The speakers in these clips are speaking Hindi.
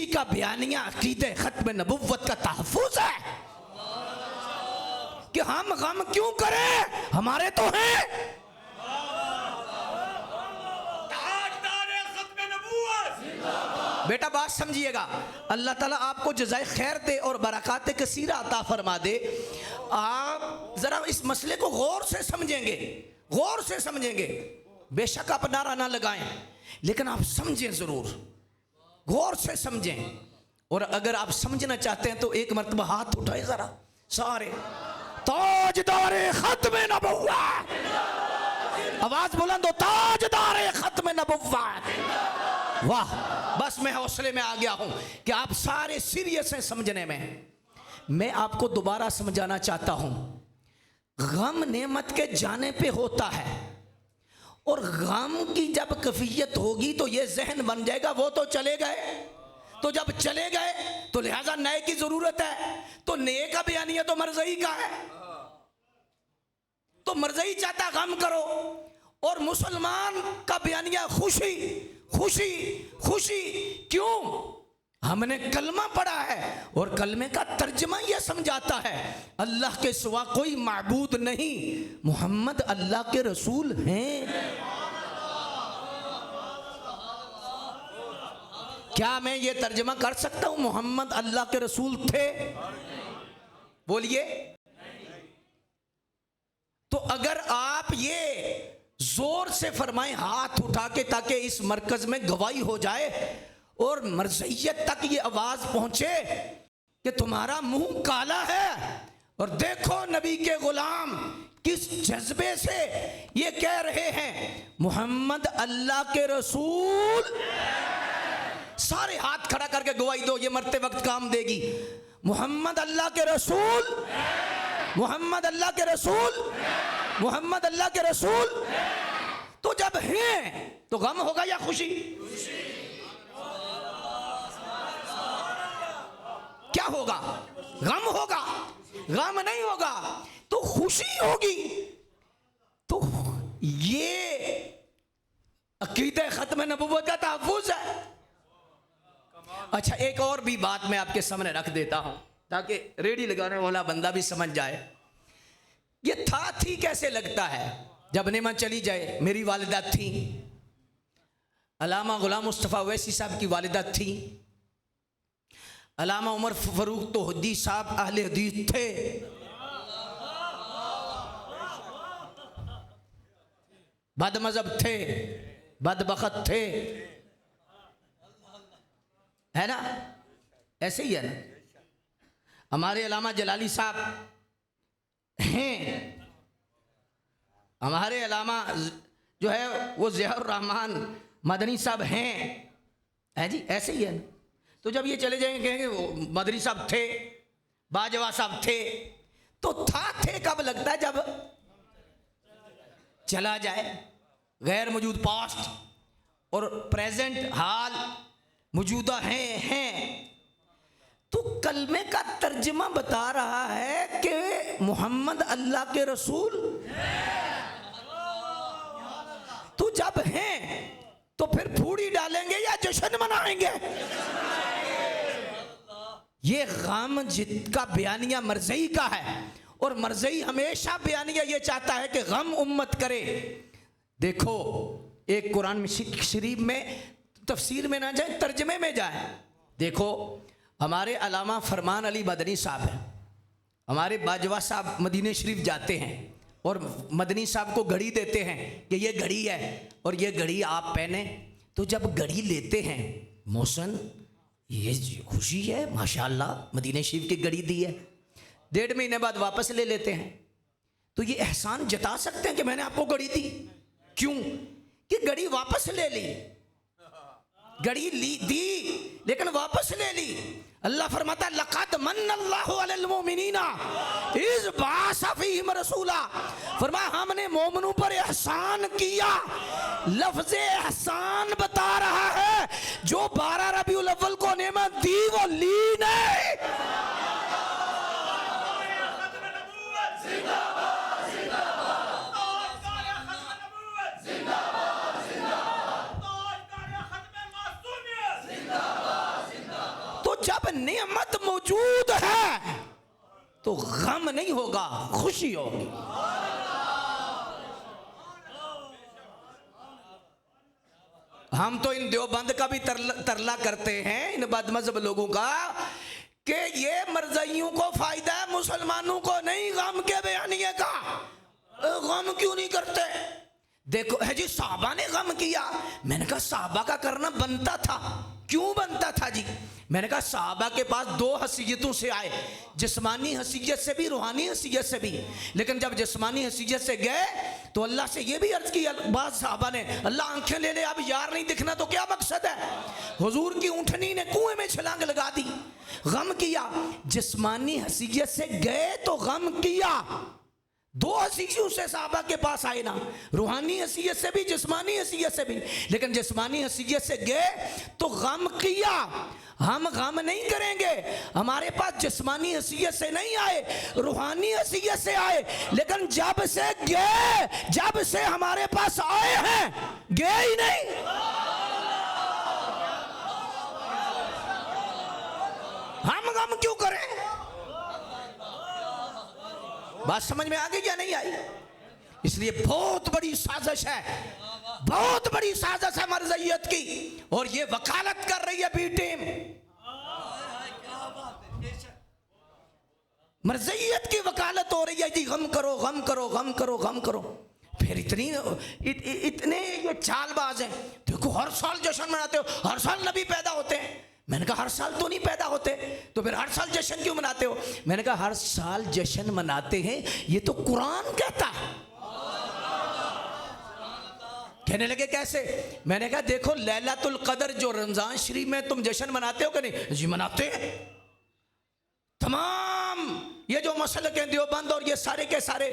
का बयानिया अकीदे खत्म नबुव्वत का तहफ़्फ़ुज़ है कि हम गम क्यों करें, हमारे तो हैं। बेटा बात समझिएगा, अल्लाह ताला आपको जज़ाए खैर दे और बरक़ात कसीरा अता फरमा दे। आप ज़रा इस मसले को गौर से समझेंगे, गौर से समझेंगे। बेशक आप नारा ना लगाएं, लेकिन आप समझें ज़रूर, गौर से समझें। और अगर आप समझना चाहते हैं तो एक मरतबा हाथ उठाए ज़रा सारे, ताजदारे खत्म नबुव्वत, आवाज़ बुलंद हो, ताजदारे खत्म नबुव्वत। वाह, बस मैं हौसले में आ गया हूं कि आप सारे सीरियस हैं समझने में। मैं आपको दोबारा समझाना चाहता हूं, गम नेमत के जाने पे होता है, और गम की जब कैफियत होगी तो ये जहन बन जाएगा वो तो चले गए, तो जब चले गए तो लिहाजा नए की जरूरत है। तो नए का बयानिया तो मरज़ई का है, तो मरज़ई चाहता गम करो, और मुसलमान का बयानिया खुशी खुशी खुशी। क्यों? हमने कलमा पढ़ा है और कलमे का तर्जमा यह समझाता है अल्लाह के सिवा कोई माबूद नहीं, मोहम्मद अल्लाह के रसूल हैं। क्या मैं ये तर्जमा कर सकता हूं मोहम्मद अल्लाह के रसूल थे? बोलिए। तो अगर आप ये जोर से फरमाएं हाथ उठा के, ताकि इस मरकज में गवाही हो जाए और मरज़इयत तक ये आवाज पहुंचे कि तुम्हारा मुंह काला है, और देखो नबी के गुलाम किस जज्बे से ये कह रहे हैं मोहम्मद अल्लाह के रसूल। सारे हाथ खड़ा करके गवाही दो, ये मरते वक्त काम देगी। मोहम्मद अल्लाह के रसूल, मोहम्मद अल्लाह के रसूल, मोहम्मद अल्लाह के रसूल। तो जब हैं तो गम होगा या खुशी? क्या होगा? गम होगा, गम नहीं होगा तो खुशी होगी। तो ये अकीदे खत्म नबुव्वत का तहफ़्फ़ुज़ है। अच्छा, एक और भी बात मैं आपके सामने रख देता हूं ताकि रेडी लगाने वाला बंदा भी समझ जाए। ये था थी कैसे लगता है जब नेमत चली जाए। मेरी वालिदा थी, अल्लामा गुलाम मुस्तफ़ा अवैसी साहब की वालिदा थी, अल्लामा उमर फ़ारूक तोहदी साहब अहले हदीस थे, बद मज़हब थे, बदबख्त थे, है ना? ऐसे ही है ना। हमारे अल्लामा जलाली साहब हैं, हमारे अल्लामा जो है वो ज़ियाउर रहमान मदनी साहब हैं, है जी, ऐसे ही है ना। तो जब ये चले जाएंगे कहेंगे वो मदनी साहब थे, बाजवा साहब थे। तो थे कब लगता है? जब चला जाए। गैर मौजूद पास्ट और प्रेजेंट हाल मौजूदा हैं। तो कलमे का तर्जमा बता रहा है कि मोहम्मद अल्लाह के रसूल। तो जब हैं तो फिर फूड़ी डालेंगे या जश्न मनाएंगे? ये गम जिसका बयानिया मरज़ई का है, और मरज़ई हमेशा बयानिया ये चाहता है कि गम उम्मत करे। देखो, एक कुरान शरीफ में तफसीर में ना जाए, तर्जमे में जाए। देखो, हमारे अल्लामा फरमान अली मदनी साहब हैं, हमारे बाजवा साहब मदीने शरीफ जाते हैं और मदनी साहब को घड़ी देते हैं कि ये घड़ी है और ये घड़ी आप पहने। तो जब घड़ी लेते हैं, मोहसन ये खुशी है, माशाअल्लाह मदीने शरीफ की घड़ी दी है। 1.5 महीने बाद वापस ले लेते हैं। तो ये एहसान जता सकते हैं कि मैंने आपको घड़ी दी। क्यों? कि घड़ी वापस ले ली, घड़ी ली दी लेकिन वापस ले ली। अल्लाह फरमाता है लक़द मन्नल्लाहु अलल मुमिनीना इज़ बअसा फ़ीहिम रसूला। फरमाया हमने मोमिनों पर एहसान किया। लफ्ज़ एहसान बता रहा है जो 12 रबीउल अव्वल को नेमत दी वो ली नहीं। जब नेमत मौजूद है तो गम नहीं होगा, खुशी होगी। हम तो इन देवबंद का भी तरला करते हैं, इन बदमज़हब लोगों का, कि ये मरज़इयों को फायदा है, मुसलमानों को नहीं। गम के बयानिए का गम क्यों नहीं करते? देखो है जी, साहबा ने गम किया। मैंने कहा साहबा का करना बनता था। क्यों बनता था जी? मैंने कहा साहबा के पास दो हसीयतों से आए, जिस्मानी हसीयत से भी, रूहानी हसीयत से भी। लेकिन जब जिस्मानी हसीयत से गए तो अल्लाह से ये भी अर्ज किया, बाद साहबा ने, अल्लाह आंखें ले ले, अब यार नहीं दिखना तो क्या मकसद है? हुजूर की ऊँटनी ने कुएं में छलांग लगा दी। गम किया। जिस्मानी हसीयत से गए तो गम किया। दो हसीयतों से साहबा के पास आए ना, रूहानी हसीयत से भी, जिस्मानी हसीयत से भी। लेकिन जिस्मानी हसीयत से गए तो गम किया। हम गम नहीं करेंगे, हमारे पास जिस्मानी हसीयत से नहीं आए, रूहानी हसीयत से आए। लेकिन जब से गए, जब से हमारे पास आए हैं, गए ही नहीं। हम गम क्यों करें? बात समझ में आ गई या नहीं आई? इसलिए बहुत बड़ी साजिश है, बहुत बड़ी साजिश है मरज़इयत की, और ये वकालत कर रही है बी टीम। मरज़इयत की वकालत हो रही है जी, गम करो, गम करो, गम करो, गम करो। फिर इतने ये चालबाज हैं। देखो हर साल जश्न मनाते हो, हर साल नबी पैदा होते हैं। मैंने कहा हर साल तो नहीं पैदा होते, तो फिर हर साल जश्न क्यों मनाते हो? मैंने कहा हर साल जश्न मनाते हैं, ये तो कुरान कहता है। कहने लगे कैसे? मैंने कहा देखो लैलतुल कदर जो रमजान शरीफ में तुम जश्न मनाते हो कि नहीं? जी मनाते हैं। तमाम ये जो मसलक हैं देवबंद और ये सारे के सारे,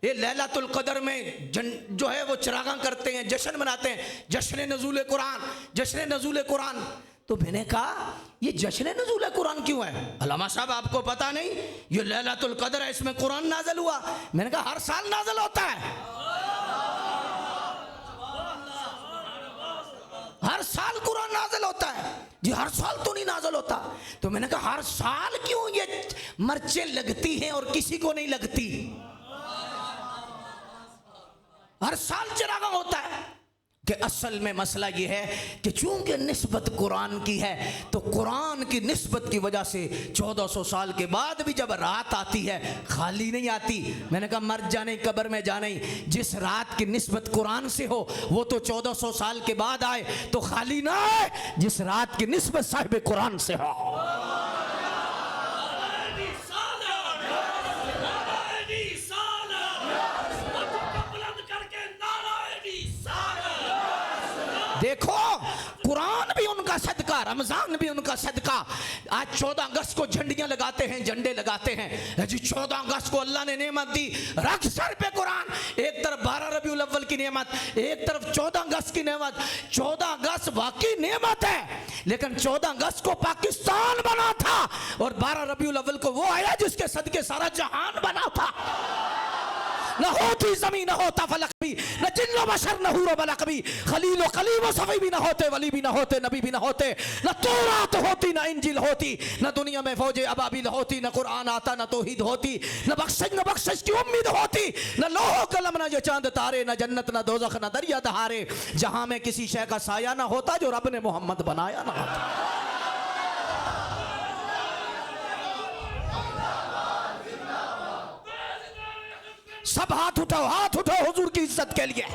ये लैलतुल कदर में जो है वो चिरागां करते हैं, जश्न मनाते हैं, जश्न नज़ूल कुरान, जश्न नज़ूल कुरान। तो मैंने कहा ये जश्न नज़ूल कुरान क्यों है? अल्लामा साहब आपको पता नहीं, ये लैलतुल कदर है, इसमें कुरान नाज़िल हुआ। मैंने कहा हर साल नाज़िल होता है, हर साल कुरान नाज़िल होता है जी, हर साल तो नहीं नाज़िल होता। तो मैंने कहा हर साल क्यों ये मर्चें लगती हैं और किसी को नहीं लगती? हर साल चिरागा होता है। कि असल में मसला ये है कि चूंकि निस्बत कुरान की है, तो कुरान की निस्बत की वजह से 1400 साल के बाद भी जब रात आती है खाली नहीं आती। मैंने कहा मर जाने कब्र में जाने, जिस रात की निस्बत कुरान से हो वो तो 1400 साल के बाद आए तो खाली ना आए, जिस रात की निस्बत साहिब कुरान से हो। देखो कुरान भी उनका सदका, रमजान भी उनका सदका। आज 14 अगस्त को झंडियां लगाते हैं, झंडे लगाते हैं जी। 14 अगस्त को अल्लाह ने नेमत दी, रख सर पे कुरान। एक तरफ 12 रबीउल अव्वल की नेमत, एक तरफ 14 अगस्त की नेमत। 14 अगस्त वाकई नेमत है, लेकिन 14 अगस्त को पाकिस्तान बना था और 12 रबीउल अव्वल को वो आया जिसके सदके सारा जहान बना था। न होती जमीन, न होता फलक भी, न जिन्नो बशर, न हूरो बलक भी, खलीलो कलीमो सफी भी न होते, वली भी न होते, नबी भी न होते, न तौरात होती, न इंजिल होती, न दुनिया में फौजे अबाबिल होती, न कुरान आता, न तौहीद होती, न बख्शिश की उम्मीद होती, न लोहो कलम, न ये चांद तारे, न जन्नत, न दोज़ख, न दरिया दहारे, जहां में किसी शय का साया ना होता जो रब ने मोहम्मद बनाया ना होता। सब हाथ उठाओ, हाथ उठाओ हुजूर की इज्जत के लिए।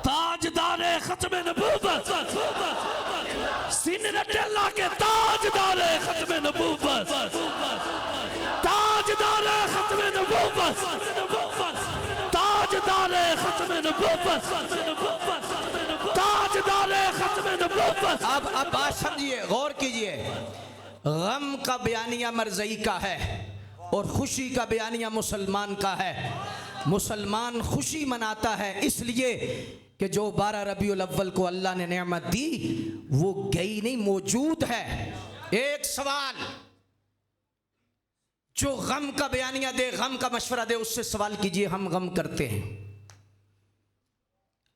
ताजदारे खत्मे नबूवत, सीने अल्लाह के ताजदारे खत्मे नबूवत, ताजदारे खत्मे नबूवत, ताजदारे खत्मे नबूवत, ताजदारे खत्मे नबूवत। अब बात समझिए, गौर कीजिए। गम का बयानिया मरज़ई का है और खुशी का बयानिया मुसलमान का है। मुसलमान खुशी मनाता है इसलिए कि जो 12 रबीउल अव्वल को अल्लाह ने नेमत दी वो गई नहीं, मौजूद है। एक सवाल, जो गम का बयानिया दे, गम का मशवरा दे, उससे सवाल कीजिए हम गम करते हैं।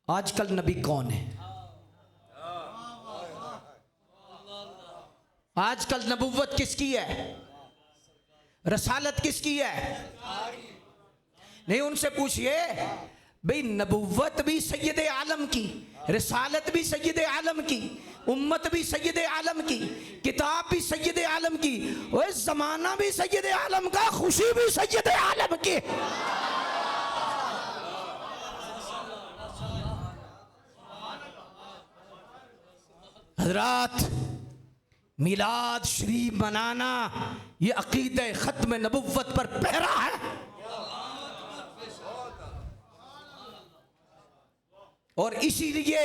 आजकल नबी कौन है? आजकल नबुव्वत किसकी है, रसालत किसकी है? नहीं, उनसे पूछिए भाई, नबुव्वत भी सैयद आलम की, रिसालत भी सैयद आलम की, उम्मत भी सैयद आलम की, किताब भी सैयद आलम की, और जमाना भी सैयद आलम का, खुशी भी सैयद आलम की। हजरात, मिलाद शरीफ मनाना ये अकीदे खत्म नबुव्वत पर पहरा है। और इसीलिए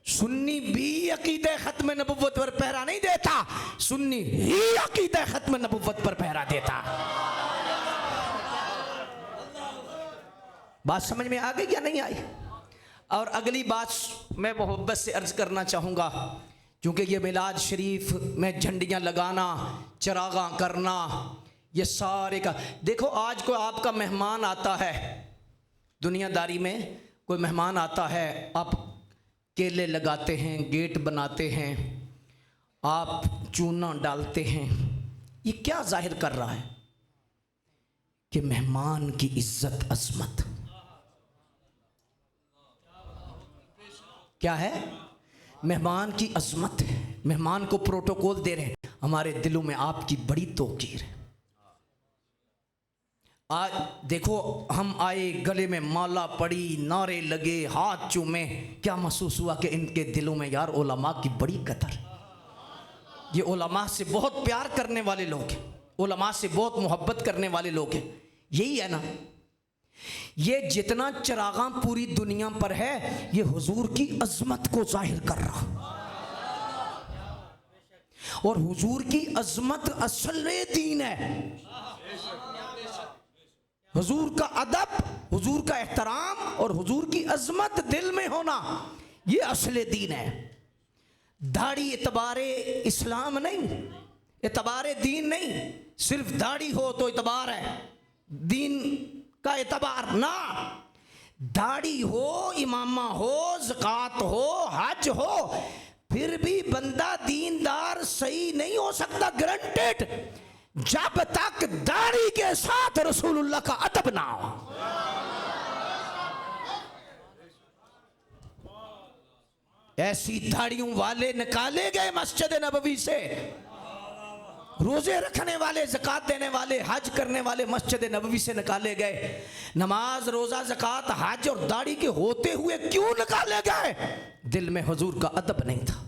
सुन्नी भी अकीदे खत्म नबुव्वत पर पहरा नहीं देता, सुन्नी ही अकीदे खत्म नबुव्वत पर पहरा देता। बात समझ में आ गई या नहीं आई? और अगली बात मैं मोहब्बत से अर्ज करना चाहूँगा, क्योंकि ये मिलाद शरीफ में झंडियाँ लगाना, चरागा करना, ये सारे का देखो। आज कोई आपका मेहमान आता है, दुनियादारी में कोई मेहमान आता है, आप केले लगाते हैं, गेट बनाते हैं, आप चूना डालते हैं, ये क्या जाहिर कर रहा है? कि मेहमान की इज्जत अजमत क्या है? मेहमान की अजमत है, मेहमान को प्रोटोकॉल दे रहे हैं। हमारे दिलों में आपकी बड़ी तौकीर है। आज देखो, हम आए, गले में माला पड़ी, नारे लगे, हाथ चूमे, क्या महसूस हुआ कि इनके दिलों में यार उलमा की बड़ी कदर, ये उलमा से बहुत प्यार करने वाले लोग हैं, उलमा से बहुत मोहब्बत करने वाले लोग हैं। यही है ना, ये जितना चरागा पूरी दुनिया पर है, ये हुजूर की अजमत को जाहिर कर रहा, और हुजूर की अजमत असल दीन है। हुजूर का अदब, हुजूर का एहतराम और हुजूर की अजमत दिल में होना, ये असले दीन है। दाढ़ी एतबारे इस्लाम नहीं, एतबारे दीन नहीं। सिर्फ दाढ़ी हो तो एतबार है, दीन का एतबार ना। दाढ़ी हो, इमामा हो, ज़कात हो, हज हो, फिर भी बंदा दीनदार सही नहीं हो सकता, गारंटेड, जब तक दाढ़ी के साथ रसूलुल्लाह का अदब ना हो। ऐसी दाढ़ियों वाले निकाले गए मस्जिद नबवी से, रोजे रखने वाले, ज़कात देने वाले, हज करने वाले मस्जिद नबवी से निकाले गए। नमाज, रोजा, ज़कात, हज और दाढ़ी के होते हुए क्यों निकाले गए? दिल में हुजूर का अदब नहीं था,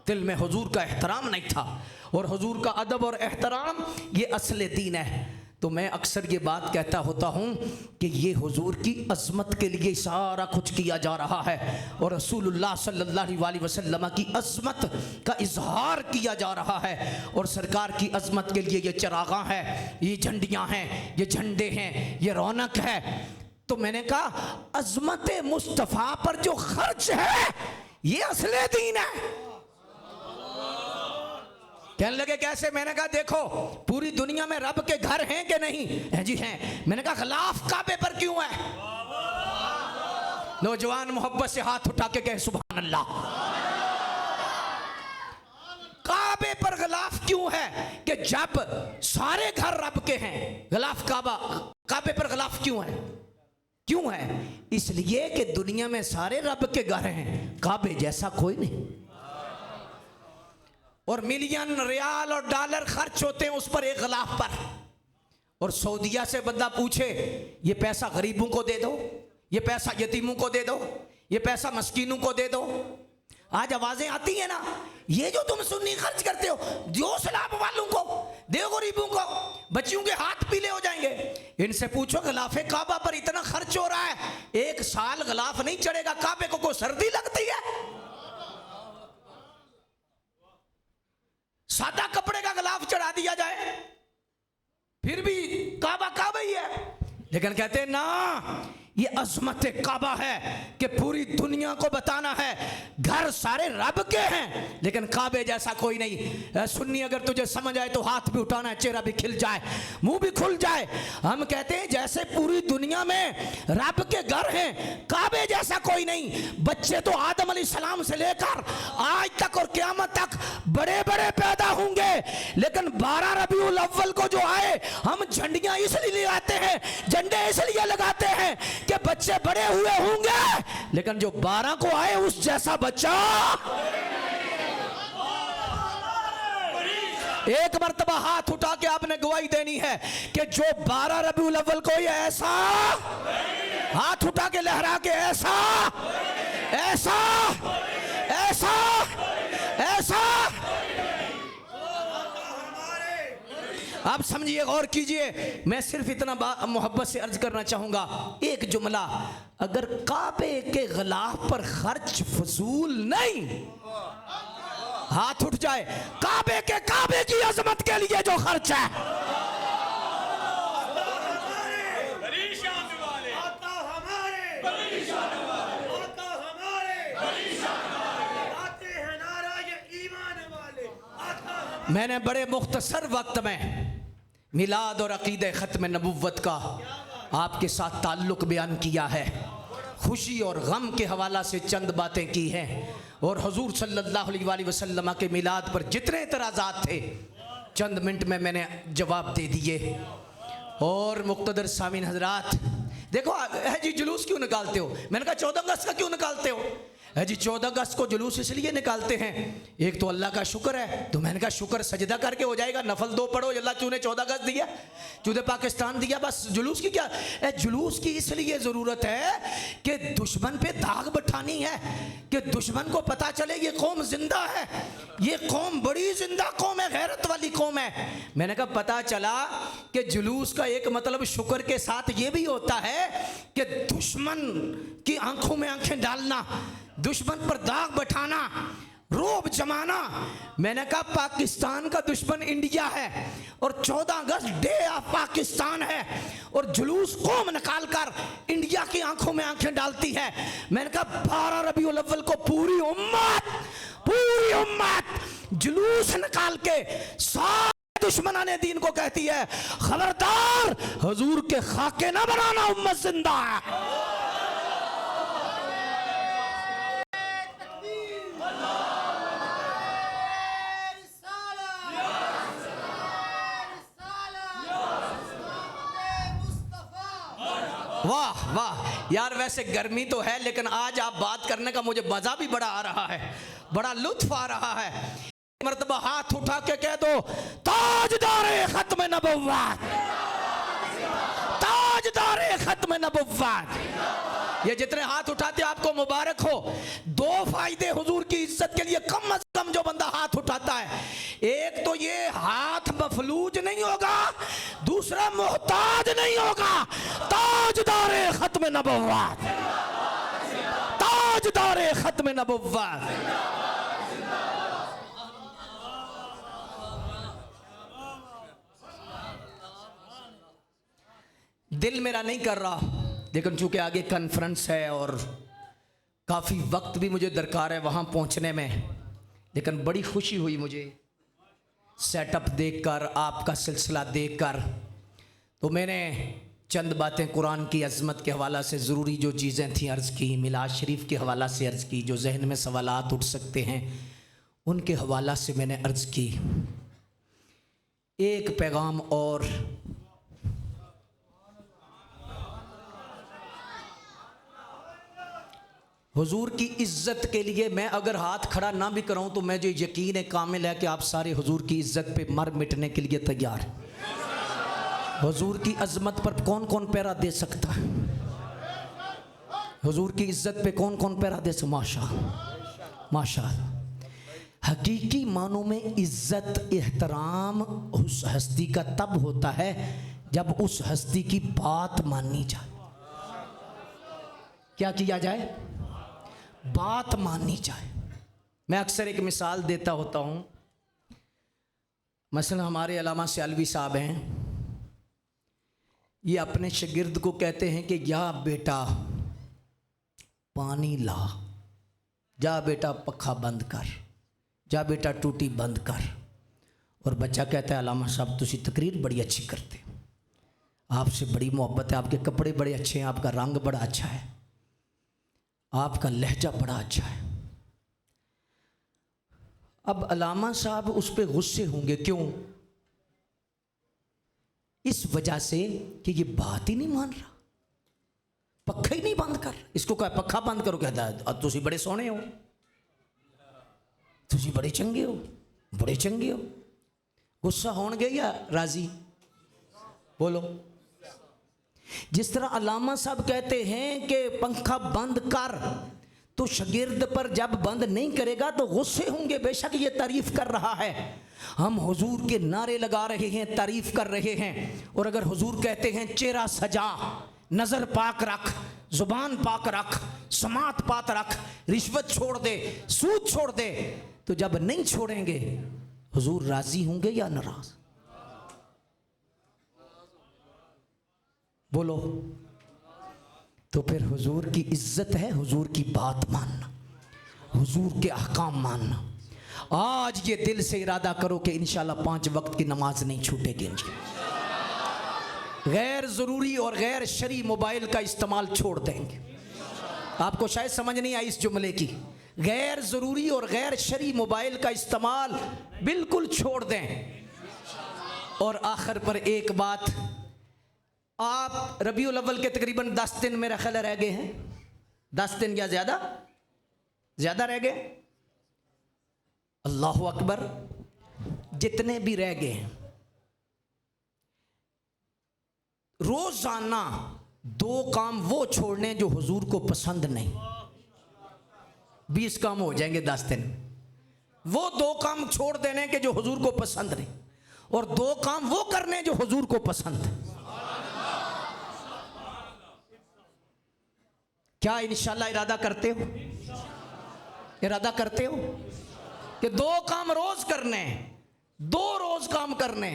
दिल में हुजूर का एहतराम नहीं था। और हुजूर का अदब और एहतराम ये असले दीन है। तो मैं अक्सर ये बात कहता होता हूँ कि ये हुजूर की अज़मत के लिए सारा कुछ किया जा रहा है, और रसूलुल्लाह सल्लल्लाहु अलैहि वसल्लम की अज़मत का इजहार किया जा रहा है। और सरकार की अज़मत के लिए ये चरागा है, ये झंडियाँ हैं, ये झंडे हैं, ये रौनक है। तो मैंने कहा अज़मत मुस्तफ़ा पर जो खर्च है ये असले दीन है। कहने लगे कैसे? मैंने कहा देखो, पूरी दुनिया में रब के घर हैं कि नहीं? है जी हैं। मैंने कहा खिलाफ काबे पर क्यों है? नौजवान मोहब्बत से हाथ उठा के कहे सुभान अल्लाह। काबे पर गिलाफ क्यों है? कि जब सारे घर रब के हैं, गिलाफ काबे पर गिलाफ क्यों है? क्यों है? इसलिए कि दुनिया में सारे रब के घर हैं, काबे जैसा कोई नहीं। और मिलियन रियाल और डॉलर खर्च होते हैं उस पर, एक गिलाफ पर। और सऊदिया से बंदा पूछे ये पैसा गरीबों को दे दो, ये पैसा यतीमों को दे दो, ये पैसा मस्कीनों को दे दो। आज आवाजें आती है ना, ये जो तुम सुन्नी खर्च करते हो, जो सलाब वालों को दो, गरीबों को, बच्चियों के हाथ पीले हो जाएंगे। इनसे पूछो गिलाफे काबा पर इतना खर्च हो रहा है, एक साल गिलाफ नहीं चढ़ेगा, काबे को कोई सर्दी लगती है? सादा कपड़े का गिलाफ चढ़ा दिया जाए फिर भी काबा काबा ही है। लेकिन कहते हैं ना, ये अजमत काबा है कि पूरी दुनिया को बताना है घर सारे रब के हैं, लेकिन काबे जैसा कोई नहीं। सुन्नी अगर तुझे समझ आए तो हाथ भी उठाना है, चेहरा भी खिल जाए, मुंह भी खुल जाए। हम कहते हैं जैसे पूरी दुनिया में रब के घर हैं, काबे जैसा कोई नहीं। बच्चे तो आदम अलैहिस्सलाम से लेकर आज तक और क़यामत तक बड़े बड़े पैदा होंगे, लेकिन 12 रबीउल अव्वल को जो आए, हम झंडियां इसलिए ले आते हैं, झंडे इसलिए लगाते हैं कि बच्चे बड़े हुए होंगे, लेकिन जो 12 को आए उस जैसा बच्चा। एक मर्तबा हाथ उठा के आपने गवाही देनी है कि जो 12 रबीउल अव्वल को ये ऐसा, हाथ उठा के लहरा के ऐसा ऐसा ऐसा ऐसा। आप समझिए, गौर कीजिए, मैं सिर्फ इतना मोहब्बत से अर्ज करना चाहूंगा, एक जुमला, अगर काबे के गिलाफ पर खर्च फजूल नहीं, हाथ उठ जाए, काबे की अजमत के लिए जो खर्च है, मैंने बड़े मुख्तसर वक्त में मिलाद और अकीदे ख़त्म नबुव्वत का आपके साथ ताल्लुक़ बयान किया है, खुशी और गम के हवाला से चंद बातें की हैं, और हुजूर सल्लल्लाहु अलैहि वसल्लम के मिलाद पर जितने एतराज़ात थे चंद मिनट में मैंने जवाब दे दिए। और मुक़्तदर सामीन हज़रात, देखो है जी जुलूस क्यों निकालते हो? मैंने कहा 14 अगस्त का क्यों निकालते हो? है जी 14 अगस्त को जुलूस इसलिए निकालते हैं, एक तो अल्लाह का शुक्र है, तो मैंने कहा शुक्र सजदा करके हो जाएगा, नफल 2 पढ़ो, अल्लाह तूने 14 अगस्त दिया, तूने पाकिस्तान दिया, बस जुलूस की क्या है? जुलूस की इसलिए ज़रूरत है कि दुश्मन पे दाग बैठानी है, कि दुश्मन को पता चले ये कौम जिंदा है, ये कौम बड़ी जिंदा कौम है, गैरत वाली कौम है। मैंने कहा पता चला कि जुलूस का एक मतलब शुक्र के साथ ये भी होता है कि दुश्मन की आंखों में आंखें डालना, दुश्मन पर दाग बैठाना, रोब जमाना। मैंने कहा पाकिस्तान का दुश्मन इंडिया है और 14 अगस्त डे ऑफ पाकिस्तान है, और जुलूस कौम निकाल कर इंडिया की आंखों में आंखें डालती है। मैंने कहा 12 रबीउल अव्वल को पूरी उम्मत जुलूस निकाल के सारे दुश्मनाने दीन को कहती है, खबरदार हुजूर के खाके ना बनाना, उम्मत जिंदा है। वाह वाह यार, वैसे गर्मी तो है, लेकिन आज आप बात करने का मुझे मजा भी बड़ा आ रहा है, बड़ा लुत्फ आ रहा है। मर्तबा हाथ उठा के कह दो, ताजदारे खत्म नबुव्वत, ताजदारे खत्म नबुव्वत। ये जितने हाथ उठाते आपको मुबारक हो। 2 फायदे हुजूर की इज्जत के लिए कम अज कम जो बंदा हाथ उठाता है, एक तो ये हाथ मफलूज नहीं होगा, दूसरा मोहताज नहीं होगा। ताजदारे खत्म नबुव्वत, ताजदारे खत्म नबुव्वत। दिल मेरा नहीं कर रहा, लेकिन चूंकि आगे कॉन्फ्रेंस है और काफ़ी वक्त भी मुझे दरकार है वहाँ पहुँचने में, लेकिन बड़ी खुशी हुई मुझे सेटअप देखकर, आपका सिलसिला देखकर। तो मैंने चंद बातें कुरान की अज़मत के हवाला से, ज़रूरी जो चीज़ें थी अर्ज़ की, मिलाद शरीफ के हवाला से अर्ज़ की, जो जहन में सवालात उठ सकते हैं उनके हवाला से मैंने अर्ज़ की। एक पैगाम और, हुजूर की इज़्ज़त के लिए मैं अगर हाथ खड़ा ना भी कराऊं तो मैं जो यकीन है कामिल है कि आप सारे हुजूर की इज़्ज़त पे मर मिटने के लिए तैयार हैं। हुजूर की अज़मत पर कौन कौन पैरा दे सकता है? हुजूर की इज़्ज़त पे कौन कौन पैरा दे सकता? माशाअल्लाह। हकीकी मानों में इज़्ज़त एहतराम उस हस्ती का तब होता है जब उस हस्ती की बात मानी जाए। क्या किया जाए? बात माननी जाए। मैं अक्सर एक मिसाल देता होता हूँ, मसलन हमारे अल्लामा सियालवी साहब हैं, ये अपने शागिर्द को कहते हैं कि या बेटा पानी ला, जा बेटा पखा बंद कर, जा बेटा टूटी बंद कर। और बच्चा कहता है अल्लामा साहब तुसी तकरीर बड़ी अच्छी करते, आपसे बड़ी मोहब्बत है, आपके कपड़े बड़े अच्छे हैं, आपका रंग बड़ा अच्छा है, आपका लहजा बड़ा अच्छा है। अब अलामा साहब उस पर गुस्से होंगे, क्यों? इस वजह से कि ये बात ही नहीं मान रहा, पक्खा ही नहीं बंद कर। इसको कहा पक्खा बंद करो, कहता है तुसी बड़े सोहने हो, तुसी बड़े चंगे हो, बड़े चंगे हो। गुस्सा होंगे या राजी? बोलो। जिस तरह अल्लामा साहब कहते हैं कि पंखा बंद कर, तो शागिर्द पर जब बंद नहीं करेगा तो गुस्से होंगे। बेशक ये तारीफ कर रहा है, हम हुजूर के नारे लगा रहे हैं, तारीफ कर रहे हैं। और अगर हुजूर कहते हैं चेहरा सजा, नजर पाक रख, जुबान पाक रख, समात पाक रख, रिश्वत छोड़ दे, सूद छोड़ दे, तो जब नहीं छोड़ेंगे हुजूर राजी होंगे या नाराज? बोलो। तो फिर हुजूर की इज्जत है हुजूर की बात मानना, हुजूर के अहकाम मानना। आज ये दिल से इरादा करो कि इंशाल्लाह 5 वक्त की नमाज नहीं छूटेगी। गैर ज़रूरी और गैर शरी मोबाइल का इस्तेमाल छोड़ देंगे। आपको शायद समझ नहीं आई इस जुमले की। गैर ज़रूरी और गैर शरी मोबाइल का इस्तेमाल बिल्कुल छोड़ दें। और आखिर पर एक बात, आप रबीउल अव्वल के तकरीबन 10 दिन मेरा ख्याल रह गए हैं, 10 दिन या ज़्यादा रह गए। अल्लाहु अकबर। जितने भी रह गए हैं, रोजाना 2 काम वो छोड़ने जो हुजूर को पसंद नहीं। 20 काम हो जाएंगे 10 दिन। वो 2 काम छोड़ देने के जो हुजूर को पसंद नहीं, और 2 काम वो करने जो हुजूर को पसंद है। क्या इंशाल्लाह इरादा करते हो? इरादा करते हो कि 2 काम रोज करने, 2 रोज काम करने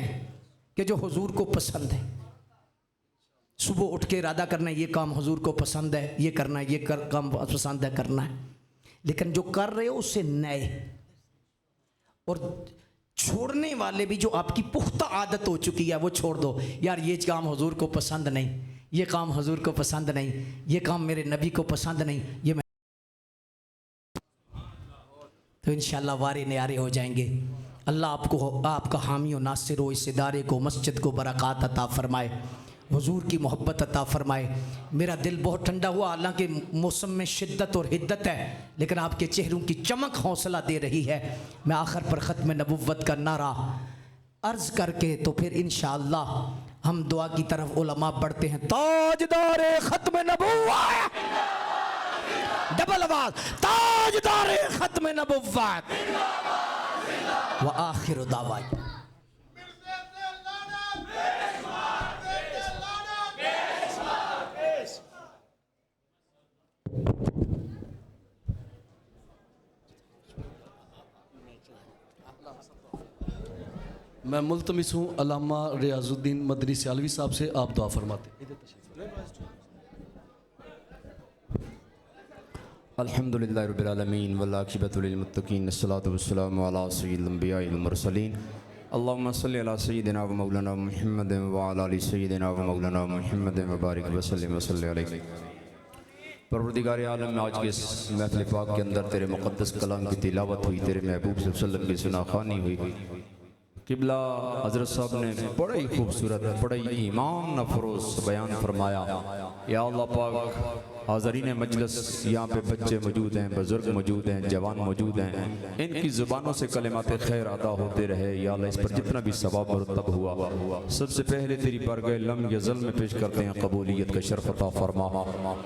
कि जो हुजूर को पसंद है। सुबह उठ के इरादा करना है ये काम हुजूर को पसंद है, ये करना है, ये काम पसंद है करना है। लेकिन जो कर रहे हो उससे नए, और छोड़ने वाले भी जो आपकी पुख्ता आदत हो चुकी है वो छोड़ दो। यार ये काम हुजूर को पसंद नहीं, ये काम हुजूर को पसंद नहीं, ये काम मेरे नबी को पसंद नहीं, ये मैं, तो इंशाल्लाह वारे न्यारे हो जाएंगे। अल्लाह आपको, आपका हामी और नासिर हो, इस इदारे को, मस्जिद को बरक़ात अता फरमाए, हुजूर की मोहब्बत अता फरमाए। मेरा दिल बहुत ठंडा हुआ, हालांकि मौसम में शिद्दत और हिद्दत है, लेकिन आपके चेहरों की चमक हौसला दे रही है। मैं आखिर पर ख़त्म नबुव्वत का नारा अर्ज़ करके तो फिर इंशाअल्लाह हम दुआ की तरफ उलमा बढ़ते हैं। ताजदारे ख़त्म नबुव्वत, डबल आवाज़, ताजदारे ख़त्म नबुव्वत व आखिर दावा। मैं मुल्तमिस हूँ अल्लामा रियाजुद्दीन मदनी सियालवी साहब से, आप दुआ फरमाते। अल्हम्दुलिल्लाहि रब्बिल आलमीन वल आक़िबतु लिल मुत्तक़ीन अस्सलातु वस्सलामु अला सय्यिदिल अंबियाइ वल मुरसलीन अल्लाहुम्मा सल्लि अला सय्यिदिना व मौलाना मुहम्मद व अला आलि सय्यिदिना व मौलाना मुहम्मद व बारिक व सल्लिम व सल्लि अलैहि। परवरदिगार आलम, आज के इस महफ़िल पाक के अंदर तेरे मुक़द्दस कलाम की तिलावत हुई, तेरे महबूब सल्लल्लाहु अलैहि वसल्लम की सुनाख़वानी हुई। किबला हज़रत साहब ने बड़ा ही खूबसूरत, बड़ा ही ईमान अफरोज़ बयान फरमाया। या अल्लाह पाक, हाज़रीन मजलिस, यहाँ पे बच्चे मौजूद हैं, बुज़ुर्ग मौजूद हैं, जवान मौजूद हैं, इनकी ज़ुबानों से कलिमात खैर अदा होते रहे। या अल्लाह, इस पर जितना भी सवाब मुरतब हुआ, सबसे पहले तेरी बारगाह लम यज़ल में पेश करते हैं, कबूलियत का शर्फ़ अता फरमा।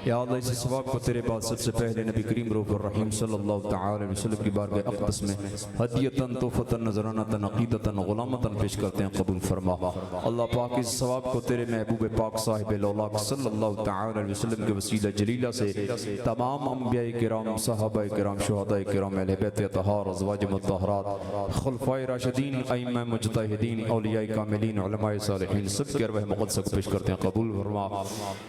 या अल्लाह, इस सवाब को तेरे बाद सबसे पहले नबी करीम रऊफ़ुर रहीम सल्लल्लाहु तआला अलैहि वसल्लम की बारगाह अक़दस में हदियतन, तोहफ़तन, नज़रानतन, अक़ीदतन, गुलामतन पेश करते हैं, कबूल फरमा। अल्लाह पाक, इस सवाब को तेरे महबूब पाक साहिब लौलाक सल्लल्लाहु तआला अलैहि वसल्लम के वसीला जलीला से तमाम अंबिया किराम, सहाबा किराम, शुहदा किराम, अहले बैत अतहार, अज़वाज मुत्तहरात, खुलफाए राशिदीन, अइम्मा मुज्तहिदीन, औलिया कामिलीन, उलमाए सालिहीन, सब के अरवाह मुक़द्दस को पेश करते हैं, कबूल फरमा।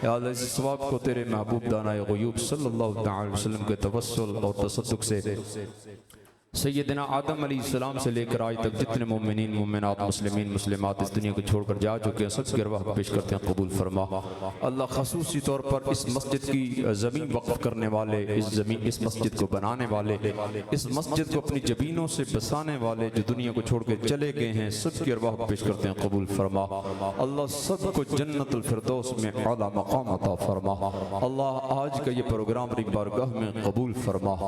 या अल्लाह, इस सवाब को तेरे महबूब दानाए ग़ुयूब सल्लल्लाहु तआला अलैहि वसल्लम के तवस्सुल और तसद्दुक़ से सैयदना आदम अलैहिस्सलाम से लेकर आज तक जितने मोमिनीन मोमिनात मुस्लिमीन मुस्लिमात इस दुनिया को छोड़कर जा चुके हैं सबकी अरवाह पेश करते हैं कबूल फरमा। अल्लाह खसूसी तौर पर इस मस्जिद की ज़मीन वक्फ करने वाले, इस मस्जिद को बनाने वाले, इस मस्जिद को अपनी जबीनों से बसाने वाले जो दुनिया को छोड़ कर चले गए हैं सबकी अरवाह पेश करते हैं कबूल फरमा। अल्लाह सबको जन्नतुल फिरदौस में आला मकाम अता फरमा। अल्लाह आज का ये प्रोग्राम अपनी बारगाह में कबूल फरमा।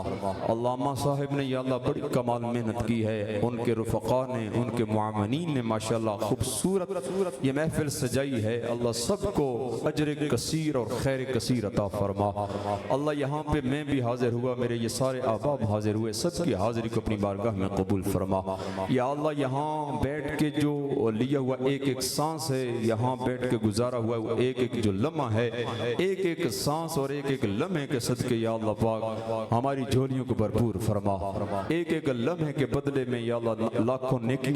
अल्लामा साहिब ने या अल्लाह कमाल मेहनत की है, उनके रुफ़क़ा ने, उनके मुआमनीन ने माशाल्लाह खूबसूरत ये महफिल सजाई है। अल्लाह सबको अजर कसीर और खैर कसीर अता फरमा। अल्लाह यहाँ पे मैं भी हाजिर हुआ, मेरे ये सारे अहबाब हाजिर हुए, सबकी हाजिरी को अपनी बारगाह में कबूल फरमा। या अल्लाह यहाँ बैठ के जो लिया हुआ एक एक सांस है, यहाँ बैठ के गुजारा हुआ एक एक जो लम्हा है, एक एक सांस और एक एक लम्हे के सदके या अल्लाह पाक हमारी झोलियों को भरपूर फरमा। एक एक लम्हे के बदले में या अल्लाह लाखों नेकी